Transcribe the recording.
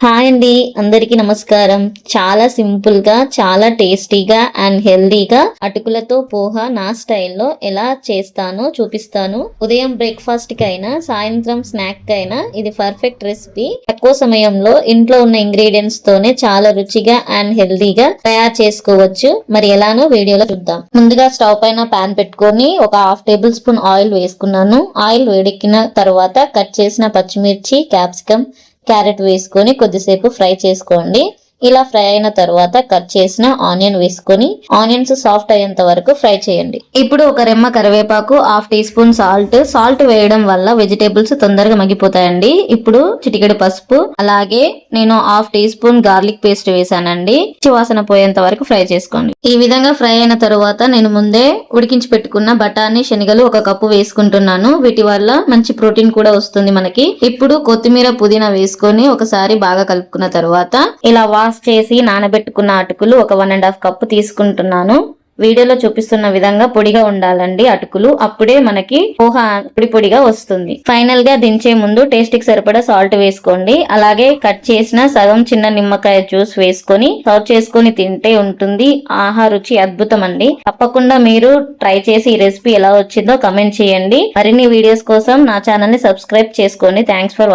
Hi అండి, అందరికీ నమస్కారం. చాలా సింపుల్ గా, చాలా టేస్టీగా అండ్ హెల్దీగా అటుకులతో పోహ నా స్టైల్లో ఎలా చేస్తానో చూపిస్తాను. ఉదయం బ్రేక్ఫాస్ట్ కైనా, సాయంత్రం స్నాక్ కైనా ఇది పర్ఫెక్ట్ రెసిపీ. తక్కువ సమయంలో ఇంట్లో ఉన్న ఇంగ్రీడియంట్స్ తోనే చాలా రుచిగా అండ్ హెల్దీగా తయారు చేసుకోవచ్చు. మరి ఎలానో వీడియోలో చూద్దాం. ముందుగా స్టవ్ పైన పాన్ పెట్టుకొని ఒక హాఫ్ టేబుల్ స్పూన్ ఆయిల్ వేసుకున్నాను. ఆయిల్ వేడెక్కిన తర్వాత కట్ చేసిన పచ్చిమిర్చి, క్యాప్సికమ్, క్యారెట్ వేసుకొని కొద్దిసేపు ఫ్రై చేసుకోండి. ఇలా ఫ్రై అయిన తర్వాత కట్ చేసిన ఆనియన్ వేసుకొని ఆనియన్స్ సాఫ్ట్ అయ్యేంత వరకు ఫ్రై చేయండి. ఇప్పుడు ఒక రెమ్మ కరివేపాకు, హాఫ్ టీ స్పూన్ సాల్ట్ వేయడం వల్ల వెజిటేబుల్స్ తొందరగా మగ్గిపోతాయండి. ఇప్పుడు చిటికెడు పసుపు, అలాగే నేను half teaspoon garlic paste వేసానండి. వాసన పోయేంత వరకు ఫ్రై చేసుకోండి. ఈ విధంగా ఫ్రై అయిన తర్వాత నేను ముందే ఉడికించి పెట్టుకున్న బఠానీ, శనగలు ఒక కప్పు వేసుకుంటున్నాను. వీటి వల్ల మంచి ప్రోటీన్ కూడా వస్తుంది మనకి. ఇప్పుడు కొత్తిమీర, పుదీనా వేసుకొని ఒకసారి బాగా కలుపుకున్న తర్వాత ఇలా వాష్ చేసి నానబెట్టుకున్న అటుకులు ఒక 1.5 కప్పు తీసుకుంటున్నాను. వీడియోలో చూపిస్తున్న విధంగా పొడిగా ఉండాలండి అటుకులు. అప్పుడే మనకి పోహ పొడిగా వస్తుంది. ఫైనల్ గా దించే ముందు టేస్ట్ కి సరిపడా సాల్ట్ వేసుకోండి. అలాగే కట్ చేసిన సగం చిన్న నిమ్మకాయ జ్యూస్ వేసుకొని సర్వ్ చేసుకొని తింటే ఉంటుంది. ఆహా, రుచి అద్భుతం అండి. తప్పకుండా మీరు ట్రై చేసి ఈ రెసిపీ ఎలా వచ్చిందో కమెంట్ చేయండి. మరిన్ని వీడియోస్ కోసం నా ఛానల్ ని సబ్స్క్రైబ్ చేసుకోండి. Thanks for watching.